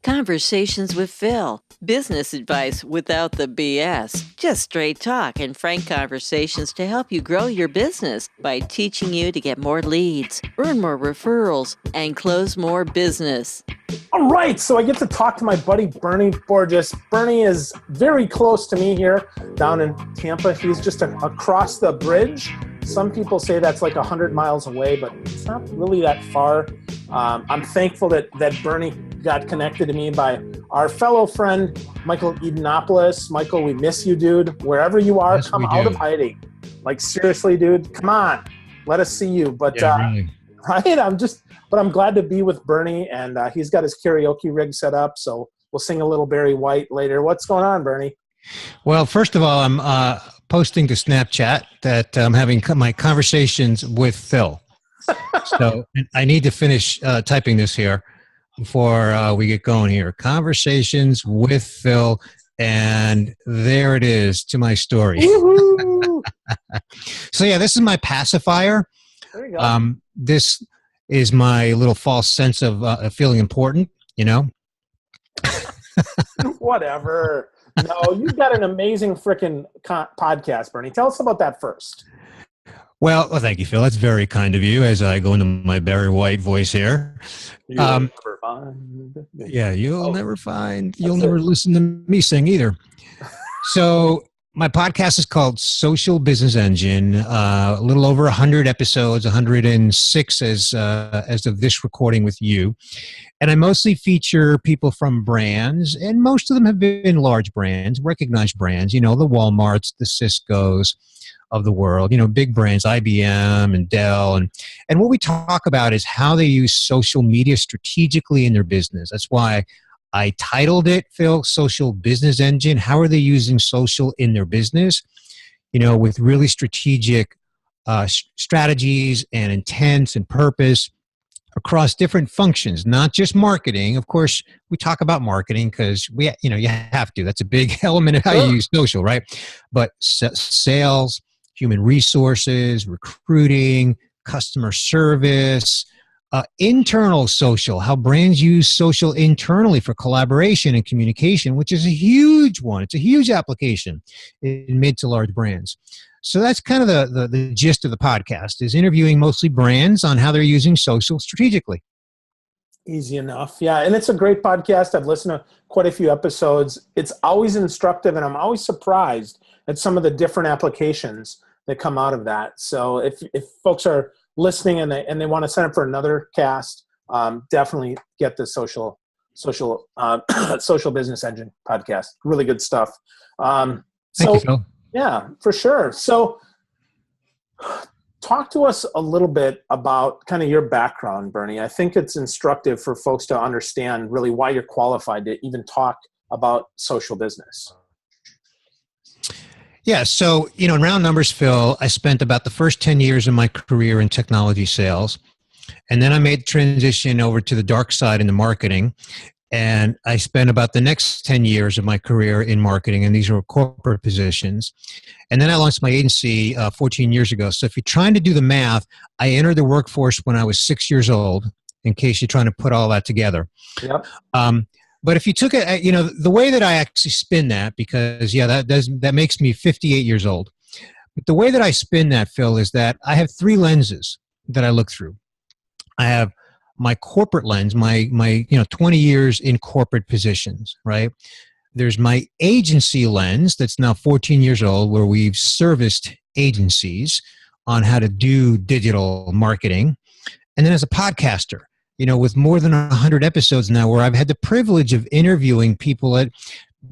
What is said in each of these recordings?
Conversations with Phil. Business advice without the BS. Just straight talk and frank conversations to help you grow your business by teaching you to get more leads, earn more referrals, and close more business. All right, so I get to talk to my buddy Bernie Borges. Bernie is very close to me here down in Tampa. He's just across the bridge. Some people say that's like 100 miles away, but it's not really that far. I'm thankful that Bernie got connected to me by our fellow friend, Michael Edenopoulos. Michael, we miss you, dude. Wherever you are, yes, come out of hiding. Like, seriously, dude, come on. Let us see you. But really. Right, I'm glad to be with Bernie, and he's got his karaoke rig set up, so we'll sing a little Barry White later. What's going on, Bernie? Well, first of all, I'm posting to Snapchat that I'm having my conversations with Phil. So I need to finish typing this here before we get going here. Conversations with Phil, and there it is to my story. So yeah, this is my pacifier. There you go. This is my little false sense of feeling important, you know? Whatever. No, you've got an amazing freaking podcast, Bernie. Tell us about that first. Well, thank you, Phil. That's very kind of you as I go into my Barry White voice here. You'll never find. Yeah, you'll never listen to me sing either. So my podcast is called Social Business Engine. A little over 100 episodes, 106 as of this recording with you. And I mostly feature people from brands, and most of them have been large brands, recognized brands, you know, the Walmarts, the Ciscos of the world, you know, big brands, IBM and Dell. And what we talk about is how they use social media strategically in their business. That's why I titled it, Phil, Social Business Engine. How are they using social in their business? You know, with really strategic strategies and intents and purpose across different functions, not just marketing. Of course, we talk about marketing because you have to. That's a big element of how you use social, right? But sales, human resources, recruiting, customer service, internal social, how brands use social internally for collaboration and communication, which is a huge one. It's a huge application in mid to large brands. So that's kind of the gist of the podcast, is interviewing mostly brands on how they're using social strategically. Easy enough. Yeah, and it's a great podcast. I've listened to quite a few episodes. It's always instructive, and I'm always surprised at some of the different applications that come out of that. So if folks are listening and they want to sign up for another cast, definitely get the social business engine podcast. Really good stuff. Thank you, Phil. Yeah, for sure. So talk to us a little bit about kind of your background, Bernie. I think it's instructive for folks to understand really why you're qualified to even talk about social business. Yeah, so, you know, in round numbers, Phil, I spent about the first 10 years of my career in technology sales. And then I made the transition over to the dark side into marketing. And I spent about the next 10 years of my career in marketing, and these were corporate positions. And then I launched my agency 14 years ago. So if you're trying to do the math, I entered the workforce when I was 6 years old, in case you're trying to put all that together. Yep. But if you took it, you know, the way that I actually spin that, because, yeah, that makes me 58 years old. But the way that I spin that, Phil, is that I have three lenses that I look through. I have my corporate lens, my 20 years in corporate positions, right? There's my agency lens that's now 14 years old, where we've serviced agencies on how to do digital marketing. And then as a podcaster, you know, with more than 100 episodes now, where I've had the privilege of interviewing people at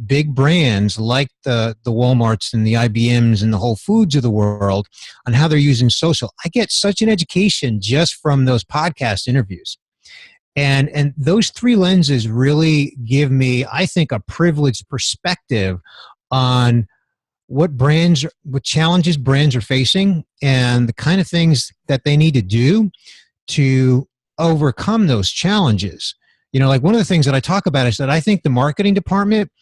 big brands like the Walmarts and the IBMs and the Whole Foods of the world on how they're using social. I get such an education just from those podcast interviews. And those three lenses really give me, I think, a privileged perspective on what challenges brands are facing and the kind of things that they need to do to overcome those challenges. You know, like one of the things that I talk about is that I think the marketing department,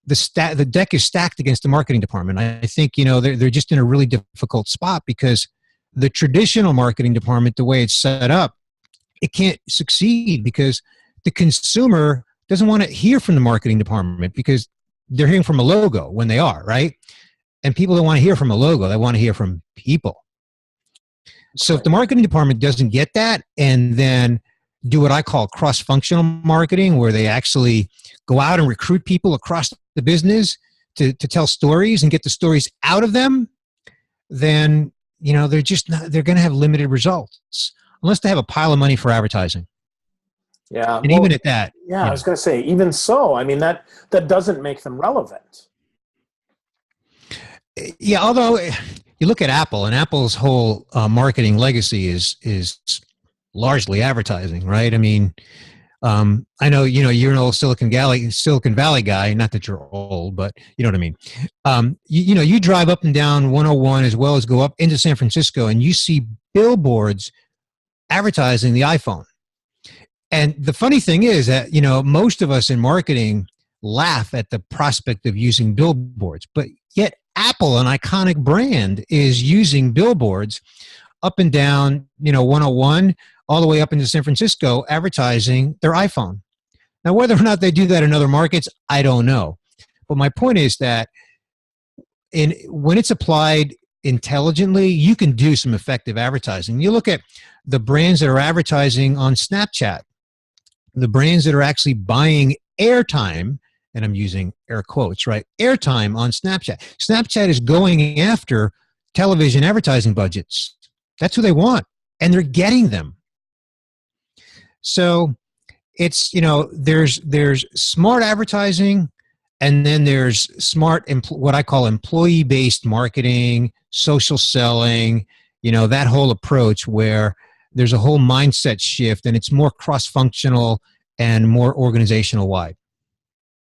the deck is stacked against the marketing department. I think, you know, they're just in a really difficult spot because the traditional marketing department, the way it's set up, it can't succeed because the consumer doesn't want to hear from the marketing department because they're hearing from a logo when they are, right? And people don't want to hear from a logo. They want to hear from people. So if the marketing department doesn't get that and then do what I call cross-functional marketing, where they actually go out and recruit people across the business to tell stories and get the stories out of them, then, they're going to have limited results unless they have a pile of money for advertising. Yeah. And even at that. Yeah, I was going to say, even so, I mean, that doesn't make them relevant. Yeah, although you look at Apple, and Apple's whole marketing legacy is largely advertising, right? I mean, I know, you're an old Silicon Valley guy, not that you're old, but you know what I mean. You drive up and down 101 as well as go up into San Francisco, and you see billboards advertising the iPhone. And the funny thing is that, most of us in marketing laugh at the prospect of using billboards, but yet Apple, an iconic brand, is using billboards up and down, 101, all the way up into San Francisco, advertising their iPhone. Now, whether or not they do that in other markets, I don't know. But my point is that when it's applied intelligently, you can do some effective advertising. You look at the brands that are advertising on Snapchat, the brands that are actually buying airtime, and I'm using air quotes, right? Airtime on Snapchat. Snapchat is going after television advertising budgets. That's who they want, and they're getting them. So it's, there's smart advertising, and then there's smart, what I call employee-based marketing, social selling, that whole approach where there's a whole mindset shift, and it's more cross-functional and more organizational wide.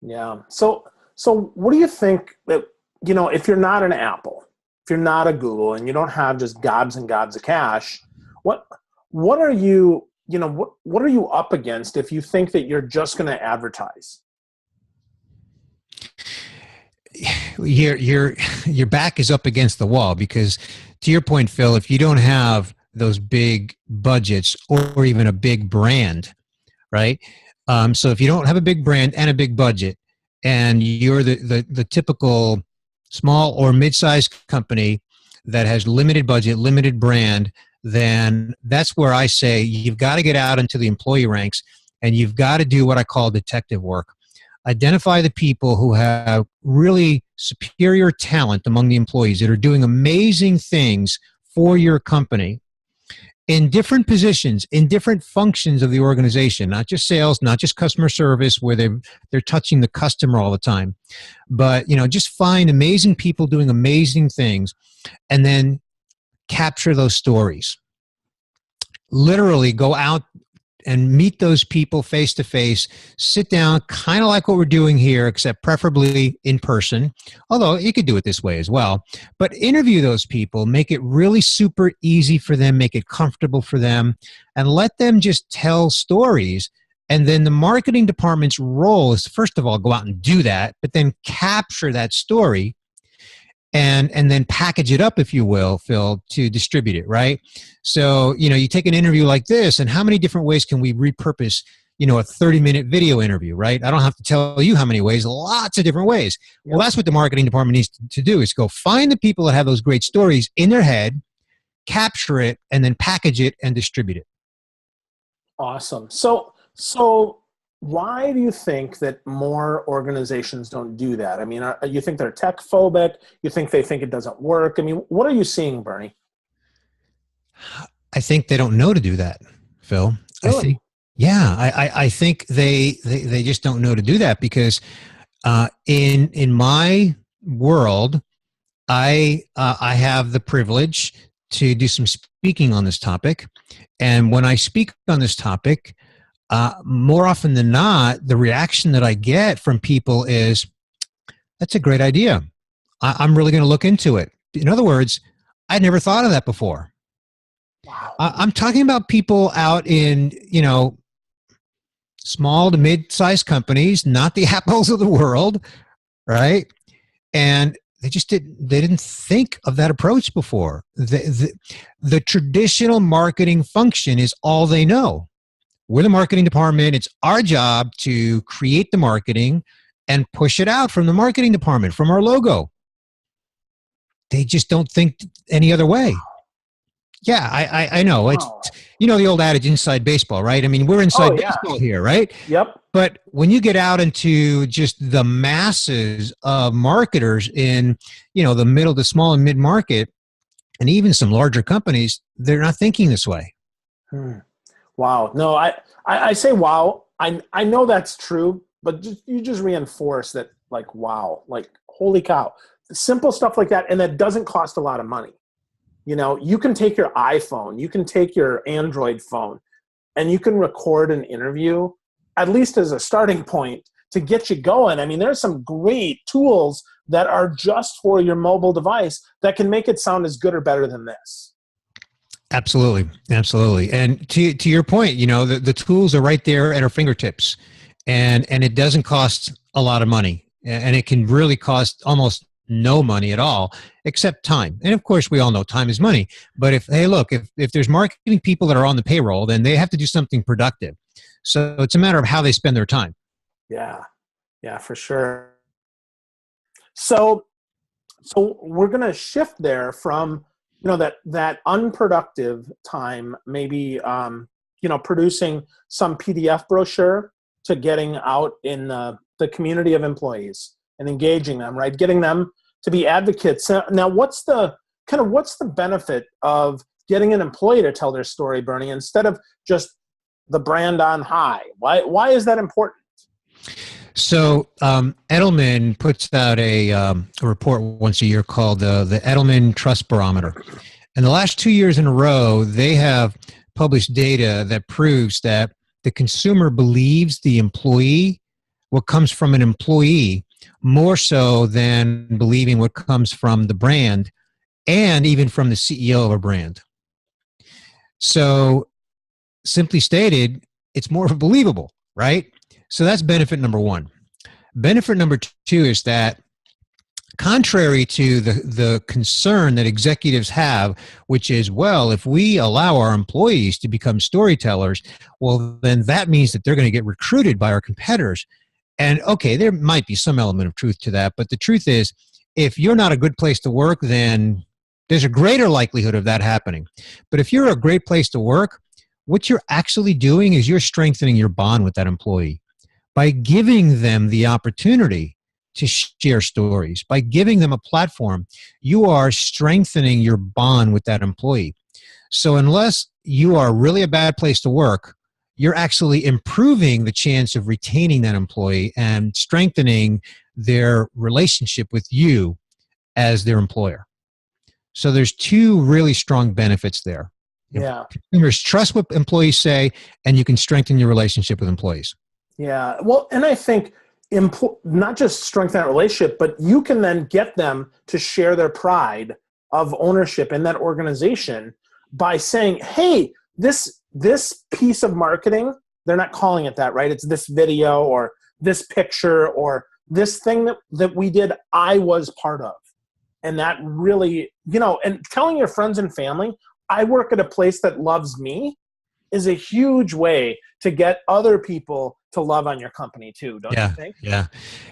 Yeah. So what do you think that, if you're not an Apple, if you're not a Google, and you don't have just gobs and gobs of cash, what are you, what are you up against if you think that you're just going to advertise? Your back is up against the wall because, to your point, Phil, if you don't have those big budgets or even a big brand, right? So if you don't have a big brand and a big budget, and you're the typical small or mid-sized company that has limited budget, limited brand, then that's where I say you've got to get out into the employee ranks, and you've got to do what I call detective work. Identify the people who have really superior talent among the employees that are doing amazing things for your company in different positions, in different functions of the organization, not just sales, not just customer service where they're touching the customer all the time, but just find amazing people doing amazing things and then capture those stories. Literally go out and meet those people face to face, sit down, kind of like what we're doing here, except preferably in person, although you could do it this way as well. But interview those people, make it really super easy for them, make it comfortable for them, and let them just tell stories. And then the marketing department's role is, first of all, go out and do that, but then capture that story and then package it up, if you will, Phil, to distribute it, right? So, you take an interview like this, and how many different ways can we repurpose, a 30-minute video interview, right? I don't have to tell you how many ways, lots of different ways. Yep. Well, that's what the marketing department needs to do, is go find the people that have those great stories in their head, capture it, and then package it and distribute it. Awesome. So why do you think that more organizations don't do that? I mean, you think they're tech phobic? You think they think it doesn't work? I mean, what are you seeing, Bernie? I think they don't know to do that, Phil. Really? I think they just don't know to do that because in my world, I have the privilege to do some speaking on this topic, and when I speak on this topic, more often than not, the reaction that I get from people is, "That's a great idea. I'm really going to look into it." In other words, I'd never thought of that before. Wow. I'm talking about people out in, small to mid-sized companies, not the Apples of the world, right? And they just didn't think of that approach before. The traditional marketing function is all they know. We're the marketing department. It's our job to create the marketing and push it out from the marketing department, from our logo. They just don't think any other way. Yeah, I know. Wow. It's, the old adage, inside baseball, right? I mean, we're inside baseball here, right? Yep. But when you get out into just the masses of marketers in, the middle to small and mid-market, and even some larger companies, they're not thinking this way. Wow. No, I say wow. I know that's true, but you just reinforce that, like, wow, like, holy cow. Simple stuff like that, and that doesn't cost a lot of money. You can take your iPhone, you can take your Android phone, and you can record an interview, at least as a starting point, to get you going. I mean, there's some great tools that are just for your mobile device that can make it sound as good or better than this. Absolutely. Absolutely. And to your point, the tools are right there at our fingertips, and it doesn't cost a lot of money, and it can really cost almost no money at all, except time. And of course, we all know time is money. But if there's marketing people that are on the payroll, then they have to do something productive. So it's a matter of how they spend their time. Yeah, for sure. So we're going to shift there from, that unproductive time, maybe, producing some PDF brochure, to getting out in the community of employees and engaging them, right? Getting them to be advocates. Now, what's the benefit of getting an employee to tell their story, Bernie, instead of just the brand on high? Why is that important? So Edelman puts out a report once a year called the Edelman Trust Barometer. And the last 2 years in a row, they have published data that proves that the consumer believes the employee, what comes from an employee, more so than believing what comes from the brand and even from the CEO of a brand. So simply stated, it's more believable, right? So that's benefit number one. Benefit number two is that, contrary to the concern that executives have, which is, well, if we allow our employees to become storytellers, well, then that means that they're going to get recruited by our competitors. And okay, there might be some element of truth to that, but the truth is, if you're not a good place to work, then there's a greater likelihood of that happening. But if you're a great place to work, what you're actually doing is you're strengthening your bond with that employee by giving them the opportunity to share stories. By giving them a platform, you are strengthening your bond with that employee. So unless you are really a bad place to work, you're actually improving the chance of retaining that employee and strengthening their relationship with you as their employer. So there's two really strong benefits there. Yeah. Consumers trust what employees say, and you can strengthen your relationship with employees. Yeah. Well, and I think not just strengthen that relationship, but you can then get them to share their pride of ownership in that organization by saying, hey, this piece of marketing, they're not calling it that, right? It's this video or this picture or this thing that we did, I was part of. And that really, and telling your friends and family, I work at a place that loves me, is a huge way to get other people to love on your company too, don't you think? Yeah.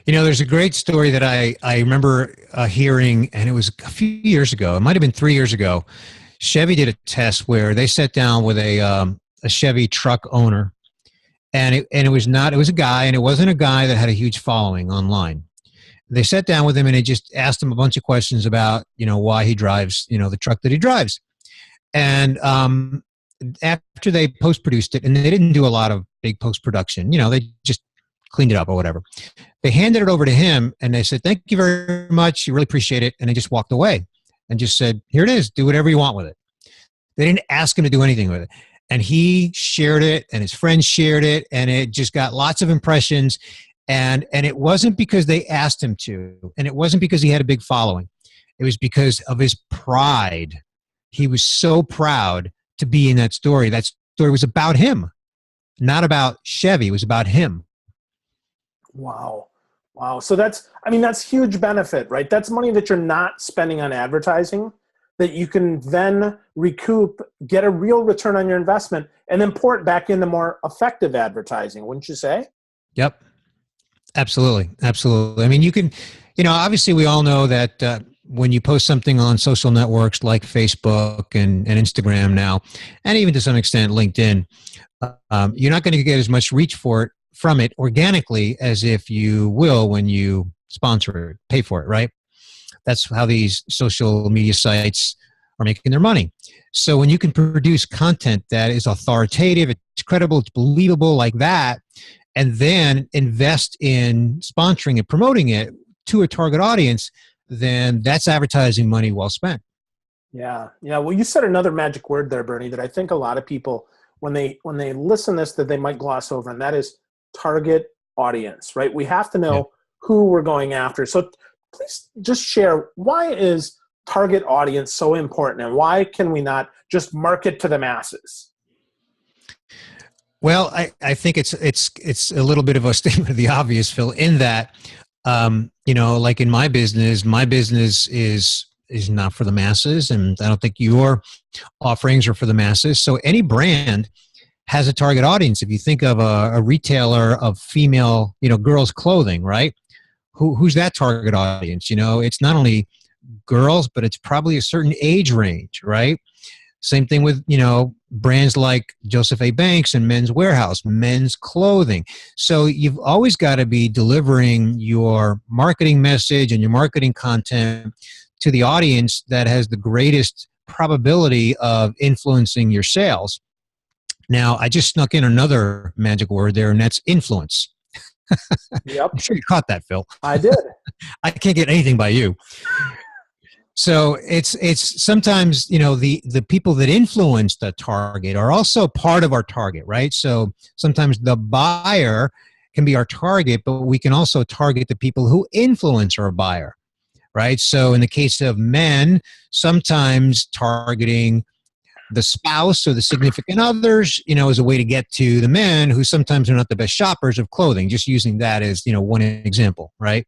There's a great story that I remember hearing, and it was a few years ago. It might have been 3 years ago. Chevy did a test where they sat down with a Chevy truck owner, and it was a guy, and it wasn't a guy that had a huge following online. They sat down with him and they just asked him a bunch of questions about, why he drives, the truck that he drives. And after they post-produced it, and they didn't do a lot of big post-production, they just cleaned it up or whatever. They handed it over to him and they said, thank you very much. You really appreciate it. And they just walked away and just said, here it is. Do whatever you want with it. They didn't ask him to do anything with it. And he shared it and his friends shared it, and it just got lots of impressions. And it wasn't because they asked him to, and it wasn't because he had a big following. It was because of his pride. He was so proud to be in that story. That story was about him, not about Chevy. It was about him. Wow. So that's huge benefit, right? That's money that you're not spending on advertising. that you can then recoup, get a real return on your investment, and then pour it back into more effective advertising, wouldn't you say? Yep. Absolutely. Absolutely. I mean, you can, obviously we all know that when you post something on social networks like Facebook and Instagram now, and even to some extent LinkedIn, you're not going to get as much reach from it organically as if you will when you sponsor it, pay for it, right? That's how these social media sites are making their money. So when you can produce content that is authoritative, it's credible, it's believable like that, and then invest in sponsoring and promoting it to a target audience, then that's advertising money well spent. Yeah. Well, you said another magic word there, Bernie, that I think a lot of people, when they listen to this, that they might gloss over, and that is target audience, right? We have to know who we're going after. So please just share, why is target audience so important, and why can we not just market to the masses? Well, I think it's a little bit of a statement of the obvious, Phil, in that, like in my business is not for the masses, and I don't think your offerings are for the masses. So any brand has a target audience. If you think of a retailer of female, girls' clothing, right? Who's that target audience? It's not only girls, but it's probably a certain age range, right? Same thing with, brands like Joseph A. Banks and Men's Warehouse, men's clothing. So you've always got to be delivering your marketing message and your marketing content to the audience that has the greatest probability of influencing your sales. Now, I just snuck in another magic word there, and that's influence. Yep. I'm sure you caught that, Phil. I did. I can't get anything by you. So it's sometimes, the people that influence the target are also part of our target, right? So sometimes the buyer can be our target, but we can also target the people who influence our buyer, right? So in the case of men, sometimes targeting the spouse or the significant others, is a way to get to the men who sometimes are not the best shoppers of clothing, just using that as, one example, right?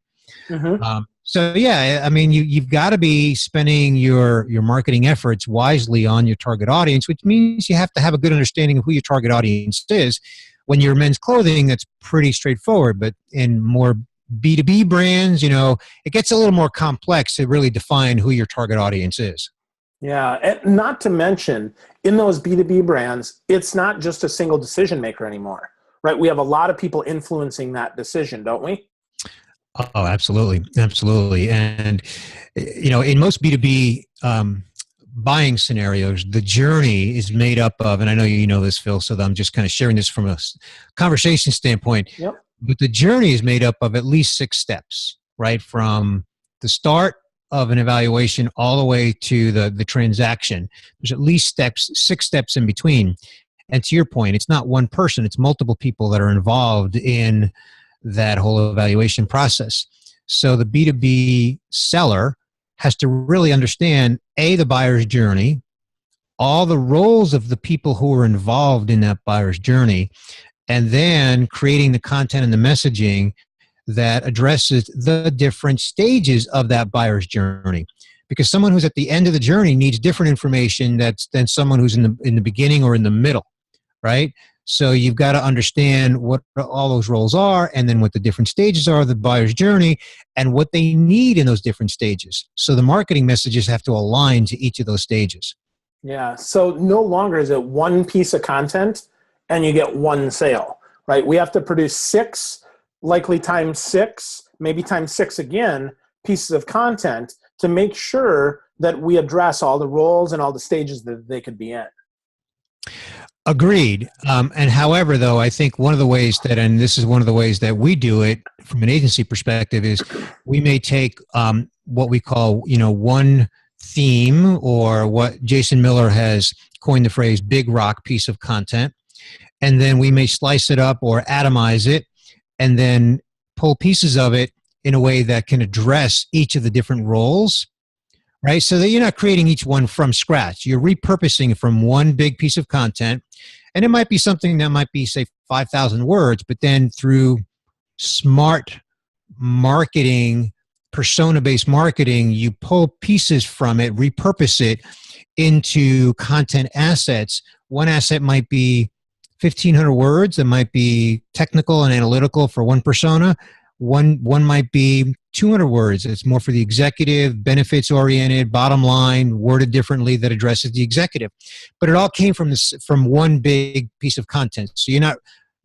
Mm-hmm. So yeah, I mean, you've got to be spending your marketing efforts wisely on your target audience, which means you have to have a good understanding of who your target audience is. When you're men's clothing, that's pretty straightforward, but in more B2B brands, it gets a little more complex to really define who your target audience is. Yeah, and not to mention, in those B2B brands, it's not just a single decision maker anymore, right? We have a lot of people influencing that decision, don't we? Oh, absolutely. Absolutely. And, in most B2B buying scenarios, the journey is made up of, and I know you know this, Phil, so I'm just kind of sharing this from a conversation standpoint, Yep. But the journey is made up of at least 6 steps, right? From the start of an evaluation all the way to the transaction. There's at least 6 steps in between. And to your point, it's not one person, it's multiple people that are involved in that whole evaluation process. So the B2B seller has to really understand, the buyer's journey, all the roles of the people who are involved in that buyer's journey, and then creating the content and the messaging that addresses the different stages of that buyer's journey. Because someone who's at the end of the journey needs different information than someone who's in the beginning or in the middle, right? So you've got to understand what all those roles are, and then what the different stages are of the buyer's journey, and what they need in those different stages. So the marketing messages have to align to each of those stages. Yeah, so no longer is it one piece of content and you get one sale, right? We have to produce 6, likely times 6, maybe times 6 again, pieces of content to make sure that we address all the roles and all the stages that they could be in. Agreed. And however, though, I think one of the ways that, and this is one of the ways that we do it from an agency perspective, is we may take what we call, one theme, or what Jason Miller has coined the phrase big rock piece of content. And then we may slice it up or atomize it, and then pull pieces of it in a way that can address each of the different roles, right? So that you're not creating each one from scratch. You're repurposing from one big piece of content, and it might be something that might be, say, 5,000 words, but then through smart marketing persona-based marketing, you pull pieces from it, repurpose it into content assets. One asset might be 1,500 words. It might be technical and analytical for one persona. One might be 200 words. It's more for the executive, benefits oriented, bottom line, worded differently, that addresses the executive. But it all came from one big piece of content. So you're not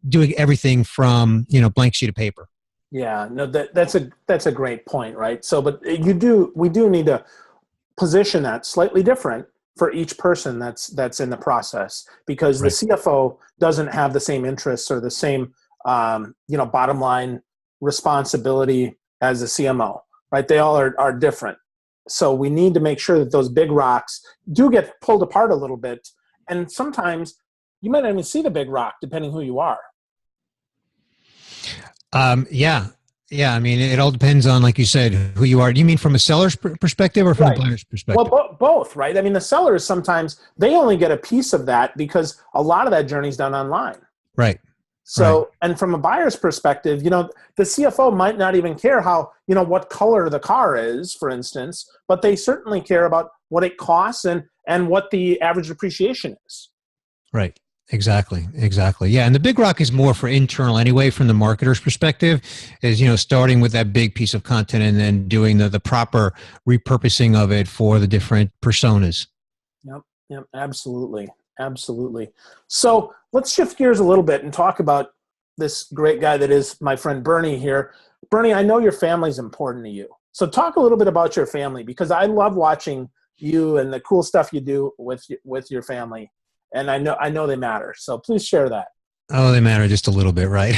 doing everything from, blank sheet of paper. Yeah, no, that's a great point, right? So, but we do need to position that slightly different for each person that's in the process, because Right. the CFO doesn't have the same interests or the same bottom line responsibility as a CMO, right? They all are different. So we need to make sure that those big rocks do get pulled apart a little bit. And sometimes you might not even see the big rock depending who you are. Yeah. I mean, it all depends on, like you said, who you are. Do you mean from a seller's perspective or from Right. a buyer's perspective? Well, both, right? I mean, the sellers, sometimes they only get a piece of that because a lot of that journey is done online. Right. So, right. And from a buyer's perspective, the CFO might not even care what color the car is, for instance, but they certainly care about what it costs and what the average depreciation is. Right. Exactly. Yeah. And the big rock is more for internal anyway, from the marketer's perspective, is, starting with that big piece of content and then doing the proper repurposing of it for the different personas. Yep. Absolutely. So let's shift gears a little bit and talk about this great guy that is my friend Bernie here. Bernie, I know your family's important to you. So talk a little bit about your family, because I love watching you and the cool stuff you do with your family. And I know they matter. So please share that. Oh, they matter just a little bit, right?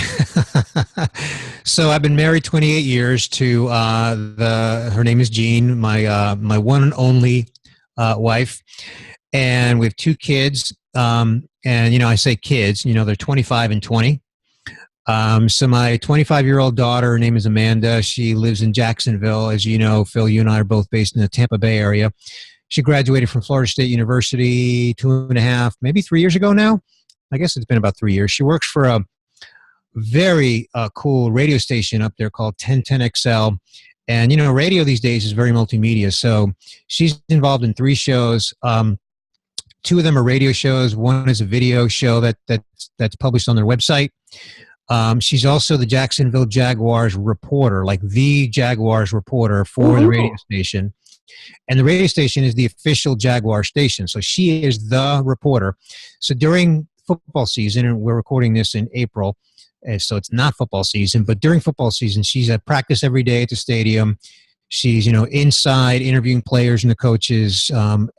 So I've been married 28 years to her name is Jean, my one and only wife, and we have 2 kids. And I say kids, they're 25 and 20. So my 25-year-old daughter, her name is Amanda. She lives in Jacksonville. As you know, Phil, you and I are both based in the Tampa Bay area. She graduated from Florida State University 2.5, maybe 3 years ago now. I guess it's been about 3 years. She works for a very cool radio station up there called 1010XL. And, radio these days is very multimedia. So she's involved in 3 shows. 2 of them are radio shows. One is a video show that's published on their website. She's also the Jacksonville Jaguars reporter, like the Jaguars reporter for the radio station. And the radio station is the official Jaguar station. So she is the reporter. So during football season, and we're recording this in April, so it's not football season, but during football season, she's at practice every day at the stadium. She's, inside interviewing players and the coaches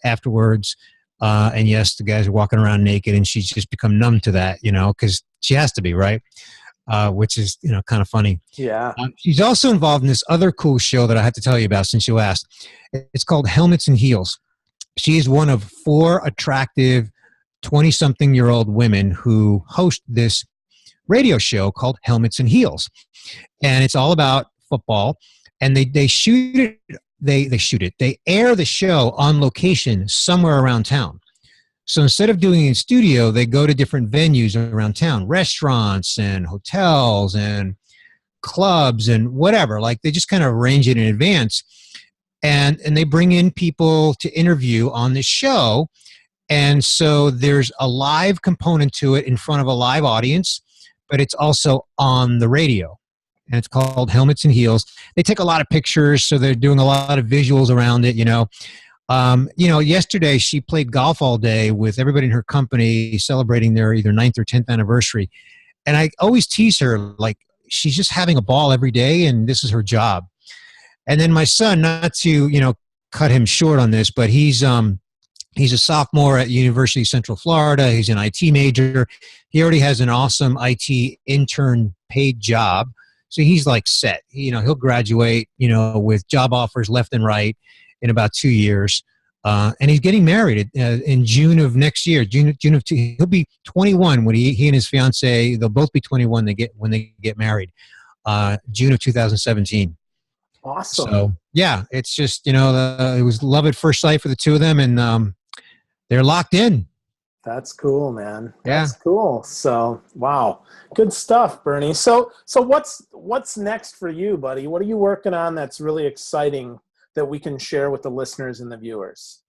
afterwards. And yes, the guys are walking around naked, and she's just become numb to that, because she has to be, right? Which is, kind of funny. Yeah. She's also involved in this other cool show that I have to tell you about since you asked. It's called Helmets and Heels. She is one of 4 attractive 20-something-year-old women who host this radio show called Helmets and Heels. And it's all about football. And they shoot it. They air the show on location somewhere around town. So instead of doing it in studio, they go to different venues around town, restaurants and hotels and clubs and whatever. Like, they just kind of arrange it in advance. And they bring in people to interview on the show. And so there's a live component to it in front of a live audience, but it's also on the radio. And it's called Helmets and Heels. They take a lot of pictures, so they're doing a lot of visuals around it, Yesterday she played golf all day with everybody in her company celebrating their either 9th or 10th anniversary. And I always tease her, like, she's just having a ball every day and this is her job. And then my son, not to, cut him short on this, but he's a sophomore at University of Central Florida. He's an IT major. He already has an awesome IT intern paid job. So he's like set, he'll graduate, with job offers left and right in about 2 years. And he's getting married in June of next year. He'll be 21 when he and his fiance, they'll both be 21 when they get married, June of 2017. Awesome. So yeah, it's just, it was love at first sight for the 2 of them, and they're locked in. That's cool, man. Yeah. That's cool. So, wow. Good stuff, Bernie. So what's next for you, buddy? What are you working on that's really exciting that we can share with the listeners and the viewers?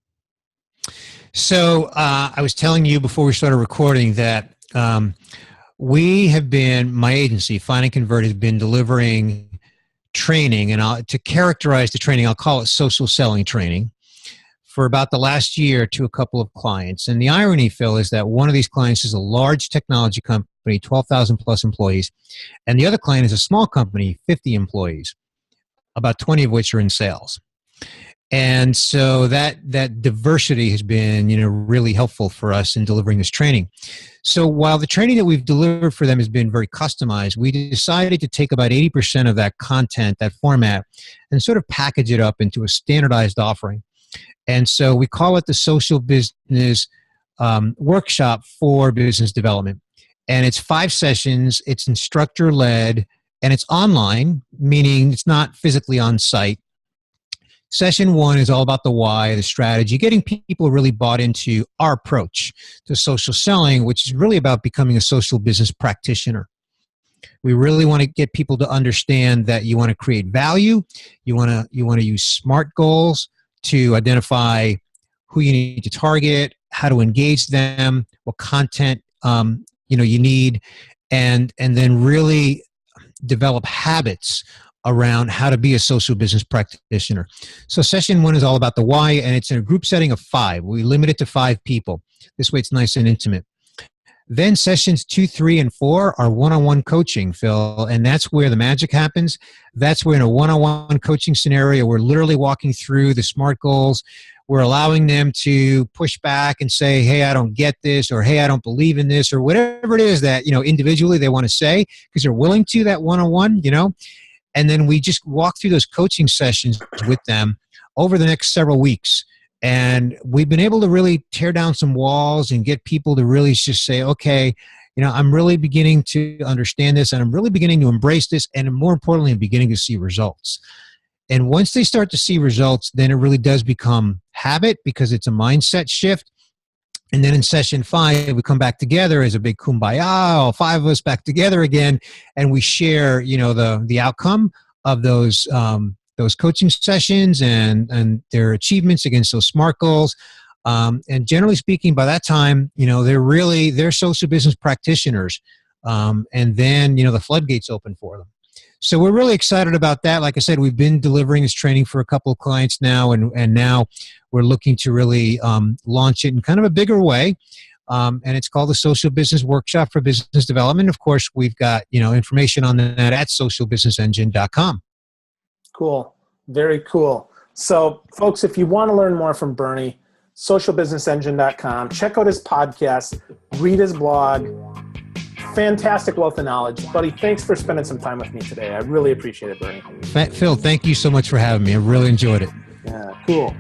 So I was telling you before we started recording that we have been, my agency, Find and Convert, has been delivering training, and to characterize the training, I'll call it social selling training, for about the last year to a couple of clients. And the irony, Phil, is that one of these clients is a large technology company, 12,000 plus employees, and the other client is a small company, 50 employees, about 20 of which are in sales. And so that diversity has been, really helpful for us in delivering this training. So while the training that we've delivered for them has been very customized, we decided to take about 80% of that content, that format, and sort of package it up into a standardized offering. And so we call it the Social Business Workshop for Business Development. And it's 5 sessions, it's instructor-led, and it's online, meaning it's not physically on site. Session 1 is all about the why, the strategy, getting people really bought into our approach to social selling, which is really about becoming a social business practitioner. We really want to get people to understand that you want to create value, you want to use SMART goals to identify who you need to target, how to engage them, what content you need, and then really develop habits around how to be a social business practitioner. So session 1 is all about the why, and it's in a group setting of 5. We limit it to 5 people. This way it's nice and intimate. Then sessions 2, 3, and 4 are one-on-one coaching, Phil, and that's where the magic happens. That's where in a one-on-one coaching scenario, we're literally walking through the SMART goals. We're allowing them to push back and say, hey, I don't get this, or hey, I don't believe in this, or whatever it is that, individually they want to say, because they're willing to, that one-on-one, And then we just walk through those coaching sessions with them over the next several weeks. And we've been able to really tear down some walls and get people to really just say, okay, I'm really beginning to understand this, and I'm really beginning to embrace this, and more importantly, I'm beginning to see results. And once they start to see results, then it really does become habit, because it's a mindset shift. And then in session 5, we come back together as a big kumbaya, all 5 of us back together again, and we share, the outcome of those coaching sessions and their achievements against those SMART goals. And generally speaking, by that time, they're social business practitioners. And then, the floodgates open for them. So we're really excited about that. Like I said, we've been delivering this training for a couple of clients now, and now we're looking to really launch it in kind of a bigger way. And it's called the Social Business Workshop for Business Development. Of course, we've got information on that at socialbusinessengine.com. Cool. Very cool. So, folks, if you want to learn more from Bernie, socialbusinessengine.com. Check out his podcast, read his blog. Fantastic wealth of knowledge. Buddy, thanks for spending some time with me today. I really appreciate it, Bernie. Phil, thank you so much for having me. I really enjoyed it. Yeah, cool.